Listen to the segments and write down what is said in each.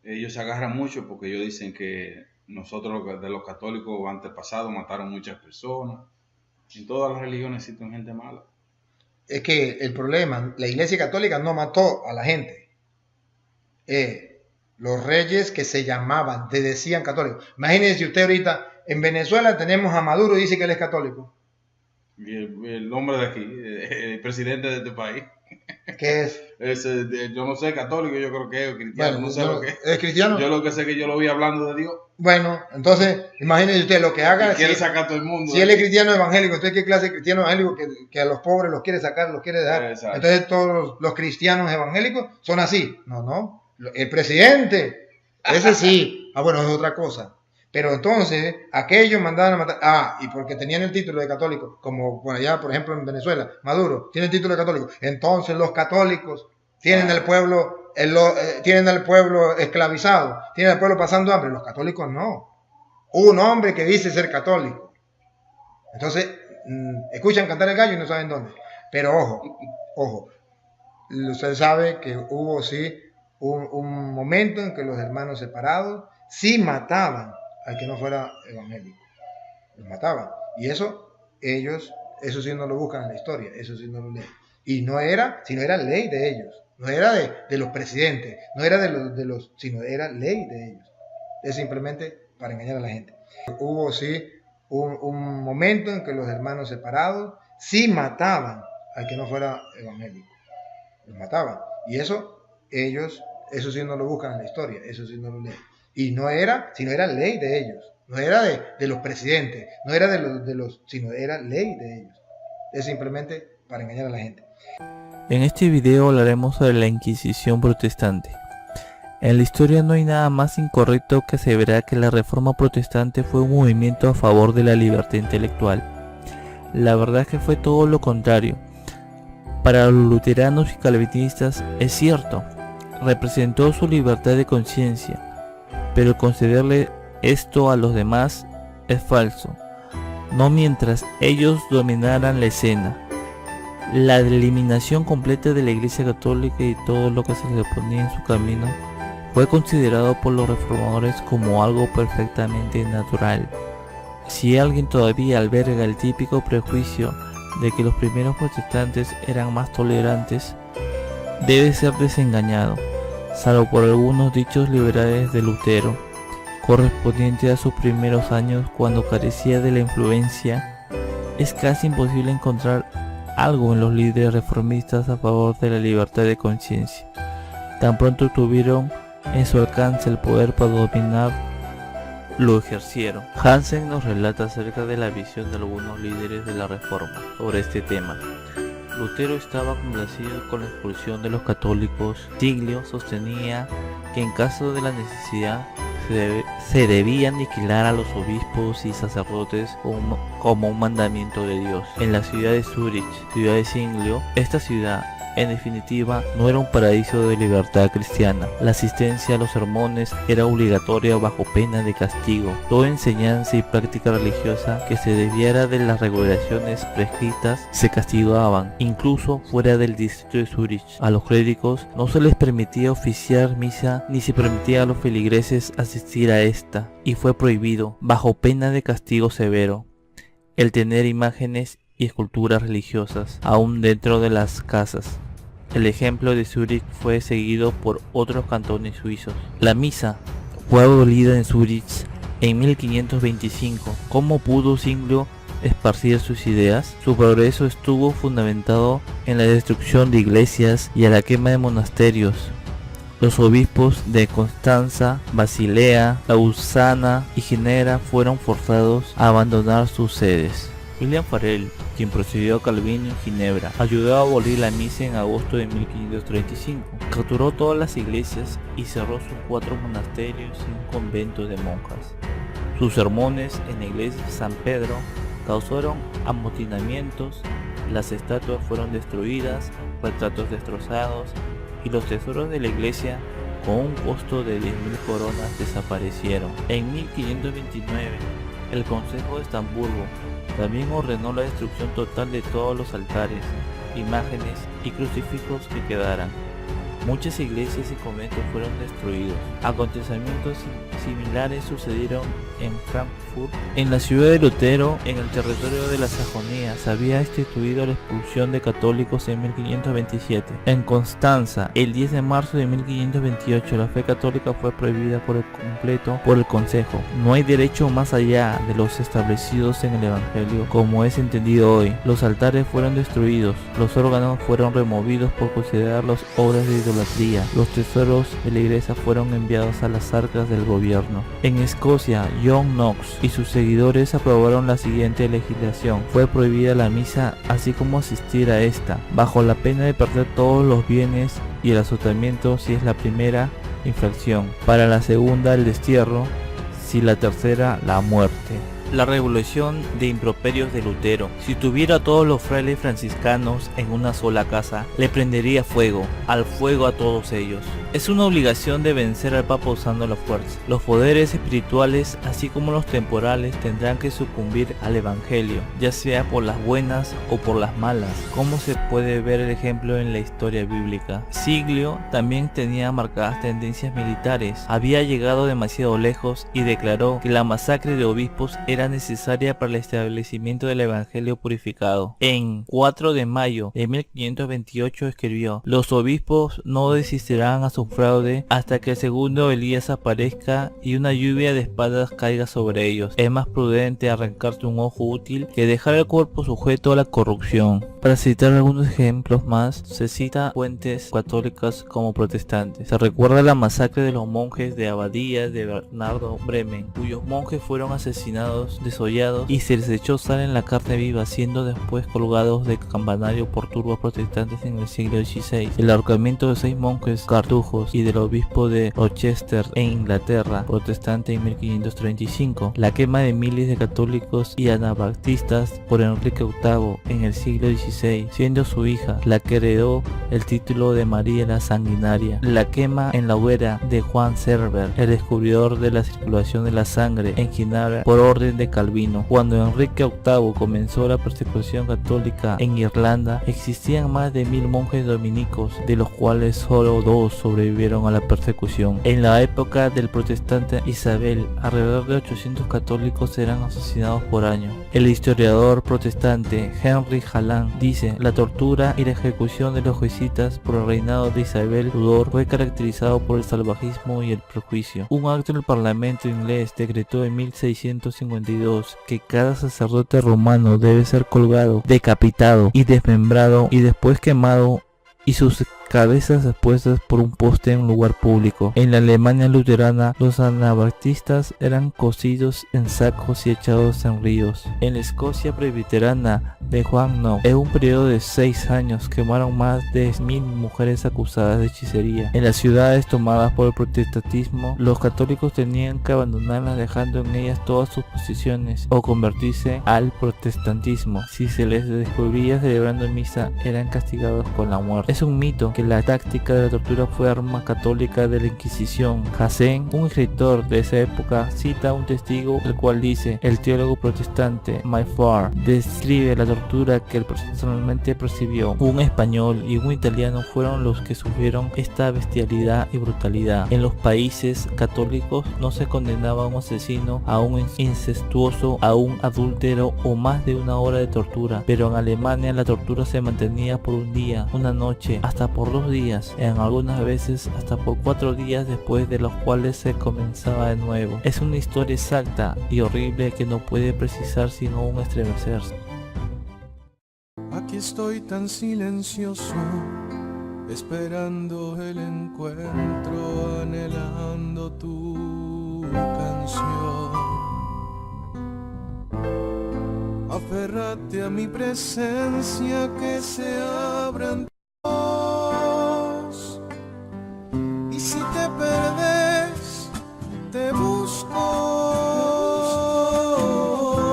Ellos se agarran mucho porque ellos dicen que nosotros de los católicos antepasados mataron muchas personas. En todas las religiones existen gente mala. Es que el problema, la Iglesia Católica no mató a la gente. Los reyes que se llamaban, te decían católicos. Imagínense usted ahorita, en Venezuela tenemos a Maduro y dice que él es católico. Y el hombre de aquí, el presidente de este país. ¿Qué es? Yo no sé, católico, yo creo que es cristiano, Bueno, no sé lo que es. ¿Es cristiano? Yo lo que sé es que yo lo vi hablando de Dios. Bueno, entonces, imagínese usted lo que haga. Y quiere sacar a todo el mundo. Si él es cristiano evangélico, entonces ¿qué clase de cristiano evangélico que a los pobres los quiere sacar, los quiere dejar? Exacto. Entonces todos los cristianos evangélicos son así. No. El presidente, ese sí. Bueno, es otra cosa. Pero entonces, aquellos mandaban a matar. Y porque tenían el título de católico, como por allá, por ejemplo, en Venezuela, Maduro tiene el título de católico. Entonces los católicos tienen el pueblo, tienen al pueblo esclavizado, tienen al pueblo pasando hambre. Los católicos no. Un hombre que dice ser católico. Entonces, escuchan cantar el gallo y no saben dónde. Pero ojo, usted sabe que hubo sí un momento en que los hermanos separados sí mataban al que no fuera evangélico. Los mataban. Y eso sí no lo buscan en la historia, eso sí no lo leen. Y no era, sino era ley de ellos. No era de los presidentes, no era de los, sino era ley de ellos. Es simplemente para engañar a la gente. Hubo sí un momento en que los hermanos separados sí mataban al que no fuera evangélico. Los mataban. Y eso sí no lo buscan en la historia, eso sí no lo leen. Y no era, sino era ley de ellos. No era de los presidentes, no era de los, sino era ley de ellos. Es simplemente para engañar a la gente. En este video hablaremos sobre la Inquisición protestante. En la historia no hay nada más incorrecto que aseverar que la Reforma protestante fue un movimiento a favor de la libertad intelectual. La verdad es que fue todo lo contrario. Para los luteranos y calvinistas es cierto, representó su libertad de conciencia, pero concederle esto a los demás es falso, no mientras ellos dominaran la escena. La eliminación completa de la Iglesia Católica y todo lo que se le ponía en su camino fue considerado por los reformadores como algo perfectamente natural. Si alguien todavía alberga el típico prejuicio de que los primeros protestantes eran más tolerantes, debe ser desengañado, salvo por algunos dichos liberales de Lutero, correspondientes a sus primeros años cuando carecía de la influencia. Es casi imposible encontrar algo en los líderes reformistas a favor de la libertad de conciencia. Tan pronto tuvieron en su alcance el poder para dominar, lo ejercieron. Hansen nos relata acerca de la visión de algunos líderes de la Reforma sobre este tema. Lutero estaba complacido con la expulsión de los católicos. Tiglio sostenía que en caso de la necesidad se debía aniquilar a los obispos y sacerdotes como un mandamiento de Dios. En la ciudad de Zúrich, ciudad de Singlio, esta ciudad en definitiva no era un paraíso de libertad cristiana. La asistencia a los sermones era obligatoria bajo pena de castigo. Toda enseñanza y práctica religiosa que se desviara de las regulaciones prescritas se castigaban, incluso fuera del distrito de Zúrich. A los clérigos no se les permitía oficiar misa ni se permitía a los feligreses asistir a esta, y fue prohibido, bajo pena de castigo severo, el tener imágenes y esculturas religiosas aún dentro de las casas. El ejemplo de Zúrich fue seguido por otros cantones suizos. La misa fue abolida en Zúrich en 1525. ¿Cómo pudo Singlio esparcir sus ideas? Su progreso estuvo fundamentado en la destrucción de iglesias y a la quema de monasterios. Los obispos de Constanza, Basilea, Lausana y Ginebra fueron forzados a abandonar sus sedes. William Farel, quien procedió a Calvino en Ginebra, ayudó a abolir la misa en agosto de 1535. Capturó todas las iglesias y cerró sus 4 monasterios y un convento de monjas. Sus sermones en la iglesia de San Pedro causaron amotinamientos, las estatuas fueron destruidas, retratos destrozados y los tesoros de la iglesia, con un costo de 10.000 coronas, desaparecieron. En 1529, el Consejo de Estrasburgo también ordenó la destrucción total de todos los altares, imágenes y crucifijos que quedaran. Muchas iglesias y conventos fueron destruidos. Acontecimientos similares sucedieron en Frankfurt. En la ciudad de Lutero, en el territorio de la Sajonia, se había instituido la expulsión de católicos en 1527. En Constanza, el 10 de marzo de 1528, la fe católica fue prohibida por completo por el Consejo. No hay derecho más allá de los establecidos en el Evangelio, como es entendido hoy. Los altares fueron destruidos, los órganos fueron removidos por considerarlos obras de idolatría. Los tesoros de la iglesia fueron enviados a las arcas del gobierno. En Escocia, John Knox y sus seguidores aprobaron la siguiente legislación. Fue prohibida la misa, así como asistir a esta, bajo la pena de perder todos los bienes y el azotamiento si es la primera infracción. Para la segunda, el destierro, si la tercera, la muerte. La revolución de improperios de Lutero. Si tuviera a todos los frailes franciscanos en una sola casa, le prendería fuego, al fuego a todos ellos. Es una obligación de vencer al Papa usando la fuerza. Los poderes espirituales, así como los temporales, tendrán que sucumbir al Evangelio, ya sea por las buenas o por las malas, como se puede ver el ejemplo en la historia bíblica. Siglio también tenía marcadas tendencias militares, había llegado demasiado lejos y declaró que la masacre de obispos era necesaria para el establecimiento del Evangelio purificado. En 4 de mayo de 1528 escribió: los obispos no desistirán a su fraude hasta que el segundo Elías aparezca y una lluvia de espadas caiga sobre ellos. Es más prudente arrancarte un ojo útil que dejar el cuerpo sujeto a la corrupción. Para citar algunos ejemplos más, se cita fuentes católicas como protestantes. Se recuerda la masacre de los monjes de abadía de Bernardo Bremen, cuyos monjes fueron asesinados, desollados y se les echó sal en la carne viva, siendo después colgados de campanario por turbas protestantes en el siglo XVI. El ahorcamiento de 6 monjes cartujos y del obispo de Rochester en Inglaterra, protestante, en 1535. La quema de miles de católicos y anabaptistas por Enrique VIII en el siglo XVI, siendo su hija la que heredó el título de María la Sanguinaria. La quema en la hoguera de Juan Server, el descubridor de la circulación de la sangre en Ginebra por orden de Calvino. Cuando Enrique VIII comenzó la persecución católica en Irlanda, existían más de 1000 monjes dominicos, de los cuales solo 2 sobrevivieron a la persecución. En la época del protestante Isabel, alrededor de 800 católicos eran asesinados por año. El historiador protestante Henry Hallam dice: la tortura y la ejecución de los jesuitas por el reinado de Isabel Tudor fue caracterizado por el salvajismo y el prejuicio. Un acto del parlamento inglés decretó en 1652 que cada sacerdote romano debe ser colgado, decapitado y desmembrado y después quemado y sus cabezas expuestas por un poste en un lugar público. En la Alemania luterana, los anabaptistas eran cocidos en sacos y echados en ríos. En la Escocia presbiterana de Juan Knox, en un periodo de 6 años, quemaron más de 1000 mujeres acusadas de hechicería. En las ciudades tomadas por el protestantismo, los católicos tenían que abandonarlas, dejando en ellas todas sus posesiones, o convertirse al protestantismo. Si se les descubría celebrando misa, eran castigados con la muerte. Es un mito que la táctica de la tortura fue arma católica de la Inquisición. Hassen, un escritor de esa época, cita a un testigo el cual dice: el teólogo protestante Mayfair describe la tortura que él personalmente percibió. Un español y un italiano fueron los que sufrieron esta bestialidad y brutalidad. En los países católicos no se condenaba a un asesino, a un incestuoso, a un adúltero o más de 1 hora de tortura, pero en Alemania la tortura se mantenía por un día, una noche, hasta por 2 días, en algunas veces hasta por 4 días, después de los cuales se comenzaba de nuevo. Es una historia exacta y horrible que no puede precisar sino un estremecerse. Aquí estoy tan silencioso, esperando el encuentro, anhelando tu canción. Aférrate a mi presencia, que se abran tus, y si te perdes, te busco.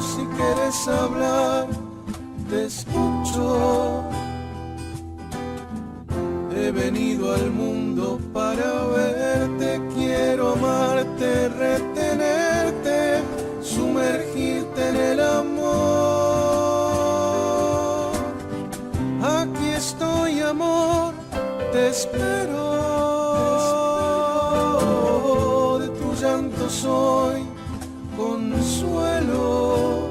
Si quieres hablar, te escucho. He venido al mundo para verte, quiero amarte, retenerte, sumergirte en el amor. Aquí estoy, amor, te espero. soy consuelo.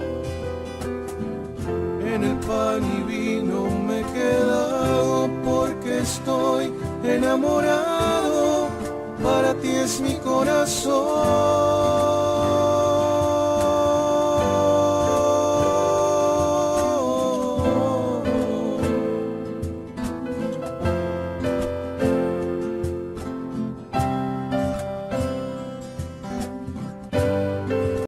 En el pan y vino me he quedado porque estoy enamorado. Para ti es mi corazón.